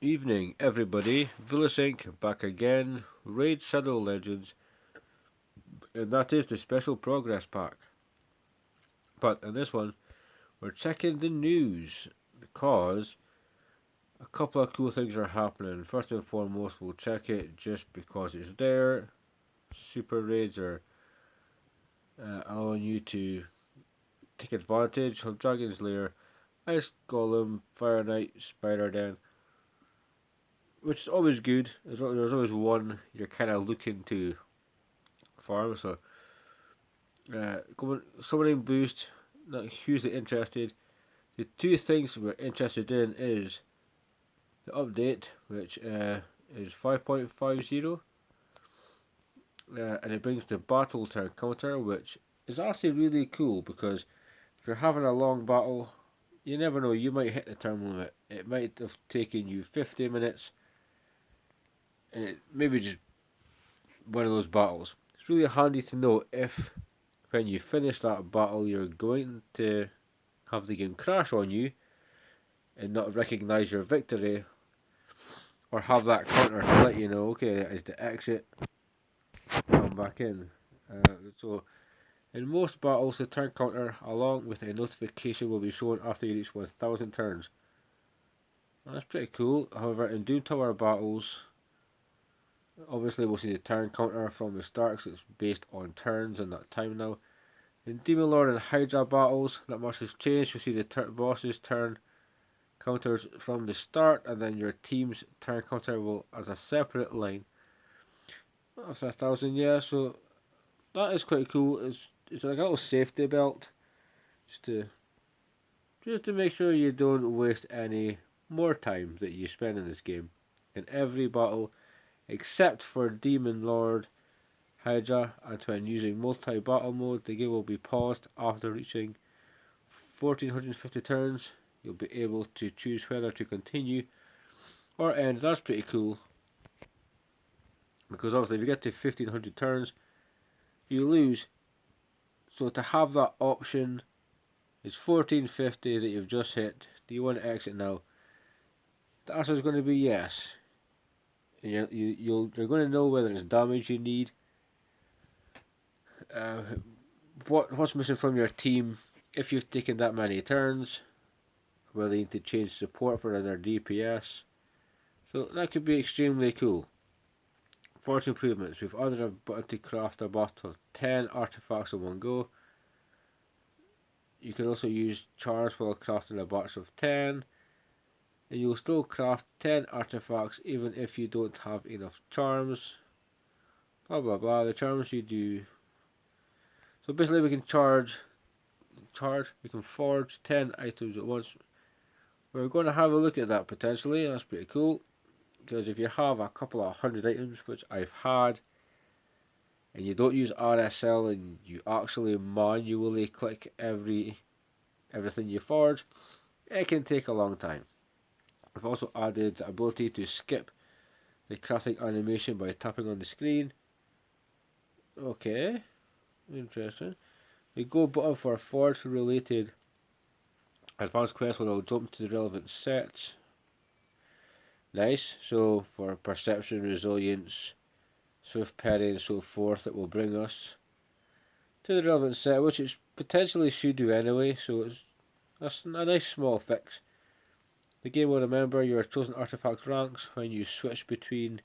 Evening, everybody. Vilisink back again. Raid Shadow Legends, and that is the special progress pack. But in this one, we're checking the news because a couple of cool things are happening. First and foremost, we'll check it just because it's there. Super raids are allowing you to take advantage of Dragon's Lair, Ice Golem, Fire Knight, Spider Den, which is always good. There's always one you're kind of looking to farm, so summoning boost, not hugely interested. The two things we're interested in is the update, which is 5.50, and it brings the battle turn counter, which is actually really cool because if you're having a long battle, you never know, you might hit the turn limit. It might have taken you 50 minutes, and it maybe just one of those battles. It's really handy to know if when you finish that battle you're going to have the game crash on you and not recognise your victory, or have that counter to let you know, okay, I need to exit, come back in. So, in most battles, the turn counter, along with a notification, will be shown after you reach 1000 turns. That's pretty cool. However, in Doom Tower battles, obviously we'll see the turn counter from the start because it's based on turns and not time now. In Demon Lord and Hydra battles, not much has changed. You'll see the boss's turn counters from the start, and then your team's turn counter will as a separate line after 1000. Yeah, so that is quite cool. It's like a little safety belt, just to make sure you don't waste any more time that you spend in this game. In every battle, except for Demon Lord, Hydra, and when using multi-battle mode, the game will be paused after reaching 1450 turns. You'll be able to choose whether to continue or end. That's pretty cool, because obviously if you get to 1500 turns, you lose. So to have that option, it's 1450 that you've just hit. Do you want to exit now? The answer is going to be yes. You're going to know whether it's damage you need, uh, what's missing from your team if you've taken that many turns, whether you need to change support for their DPS. So that could be extremely cool. Force improvements. We've added a button to craft a box of 10 artifacts in one go. You can also use charms while crafting a box of 10, and you'll still craft 10 artifacts even if you don't have enough charms. Blah blah blah. The charms you do. So basically, we can we can forge 10 items at once. We're going to have a look at that potentially. That's pretty cool, because if you have a couple of hundred items, which I've had, and you don't use RSL and you actually manually click everything you forge, it can take a long time. I've also added the ability to skip the crafting animation by tapping on the screen. Okay, interesting. The go button for forge related advanced quests will jump to the relevant sets. Nice. So for perception, resilience, swift parry, and so forth, it will bring us to the relevant set, which it potentially should do anyway. So that's a nice small fix. The game will remember your chosen artifact ranks when you switch between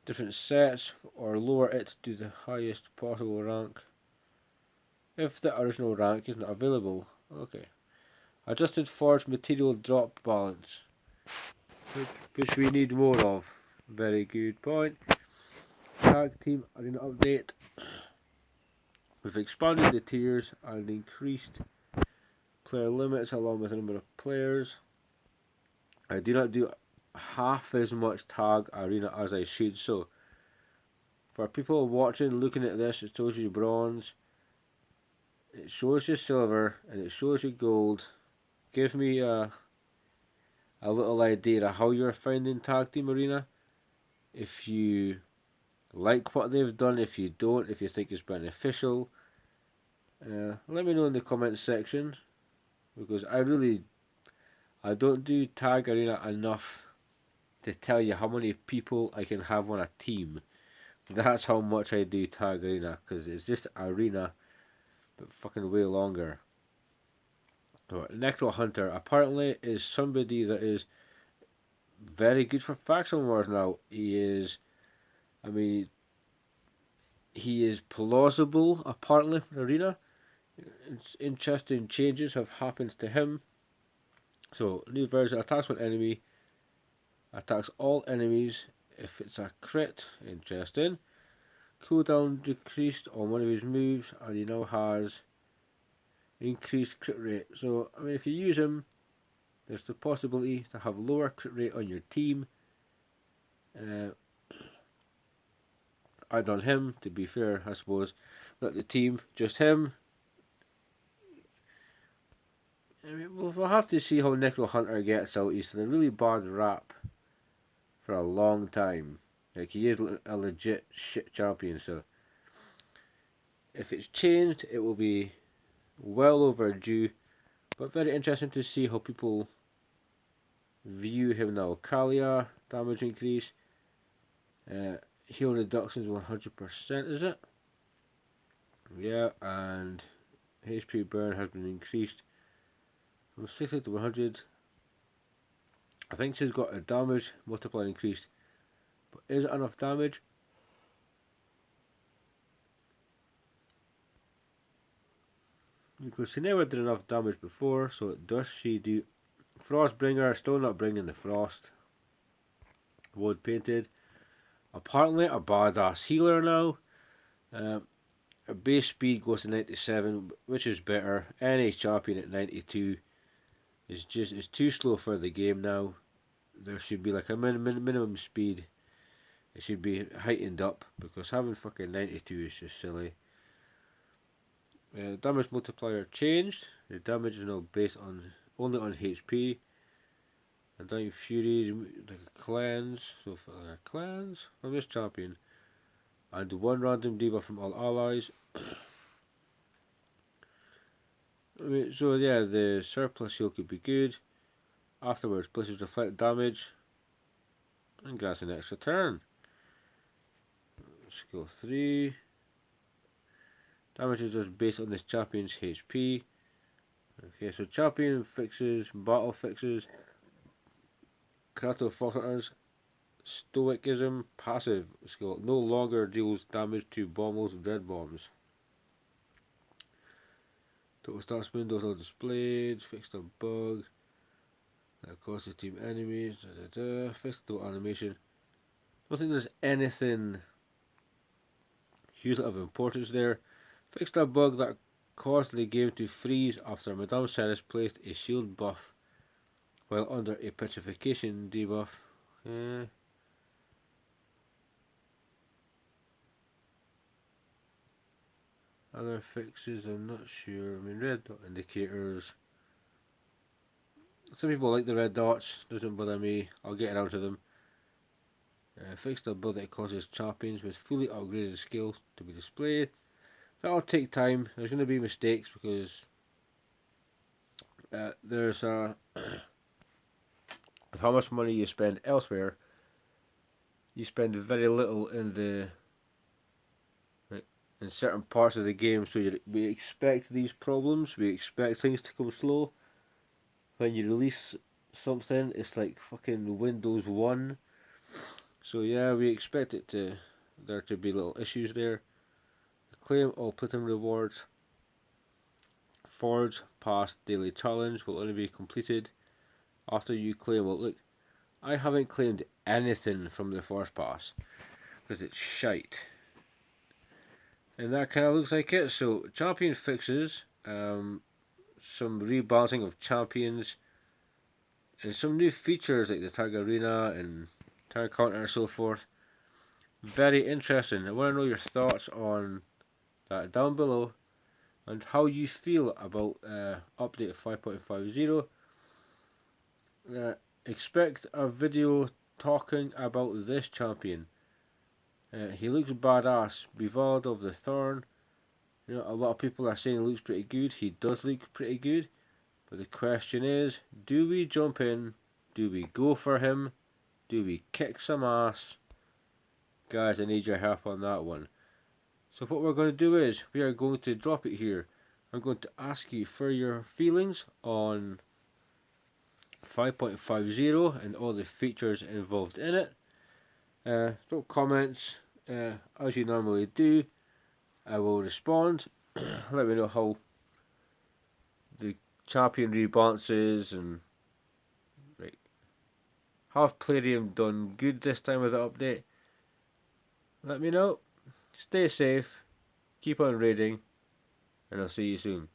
different sets, or lower it to the highest possible rank if the original rank isn't available. Okay. Adjusted forge material drop balance, which we need more of. Very good point. Tag team arena update. We've expanded the tiers and increased player limits along with the number of players. I do not do half as much tag arena as I should, so for people watching, looking at this, it shows you bronze, it shows you silver, and it shows you gold. Give me a little idea of how you're finding Tag Team Arena. If you like what they've done, if you don't, if you think it's beneficial, let me know in the comments section, because I don't do Tag Arena enough to tell you how many people I can have on a team. That's how much I do Tag Arena, because it's just Arena, but fucking way longer. But Neko Hunter apparently is somebody that is very good for faction wars now. I mean, he is plausible apparently for Arena. Interesting changes have happened to him. So, new version attacks one enemy, attacks all enemies if it's a crit. Interesting. Cooldown decreased on one of his moves, and he now has increased crit rate. So, I mean, if you use him, there's the possibility to have lower crit rate on your team. Add on him, to be fair, I suppose. Not the team, just him. I mean, we'll have to see how Neko Hunter gets out. He's had a really bad rap for a long time. Like, he is a legit shit champion, so if it's changed, it will be well overdue. But very interesting to see how people view him now. Kalia, damage increase. Heal reductions 100%, is it? Yeah, and HP burn has been increased from 60 to 100. I think she's got a damage multiplier increased. But is it enough damage? Because she never did enough damage before, so does she do Frostbringer? Still not bringing the frost. Wood painted. Apparently a badass healer now. Her base speed goes to 97, which is better. Any champion at 92 is too slow for the game now. There should be like a minimum speed. It should be heightened up, because having fucking 92 is just silly. Damage multiplier changed. The damage is now based on only on HP. And Dying Fury, like a cleanse. So for a cleanse from this champion. And one random debuff from all allies. I mean, so yeah, the surplus heal could be good. Afterwards, blisters reflect damage. And grants an extra turn. Skill 3. Damage is just based on this champion's HP. Okay, so champion fixes, battle fixes. Kratos Foxhunters, Stoicism, passive skill, no longer deals damage to bombers with red bombs. Total stats windows are displayed, fixed a bug that causes team enemies, fixed total animation. I don't think there's anything hugely of importance there. Fixed a bug that caused the game to freeze after Madame Ceres placed a shield buff while under a petrification debuff. Other fixes, I'm not sure. I mean, red dot indicators. Some people like the red dots, doesn't bother me. I'll get around to them. Fixed ability that causes champions with fully upgraded skills to be displayed. That'll take time. There's going to be mistakes because there's with how much money you spend elsewhere, you spend very little in certain parts of the game. So we expect these problems. We expect things to come slow. When you release something, it's like fucking Windows 1. So yeah, we expect there to be little issues there. Claim all platinum rewards. Forge Pass Daily Challenge will only be completed after you claim. Well, look, I haven't claimed anything from the Forge Pass because it's shite. And that kind of looks like it. So, champion fixes, some rebalancing of champions, and some new features like the Tag Arena and Tag Counter and so forth. Very interesting. I want to know your thoughts on that down below and how you feel about update 5.50. Expect a video talking about this champion. He looks badass. Bivald of the Thorn. You know, a lot of people are saying he looks pretty good. He does look pretty good. But the question is, do we jump in? Do we go for him? do we kick some ass? Guys, I need your help on that one. So what we're going to do is, we are going to drop it here. I'm going to ask you for your feelings on 5.50 and all the features involved in it. Drop comments as you normally do. I will respond. Let me know how the champion rebalances and like, have Plarium done good this time with the update? Let me know. Stay safe, keep on raiding, and I'll see you soon.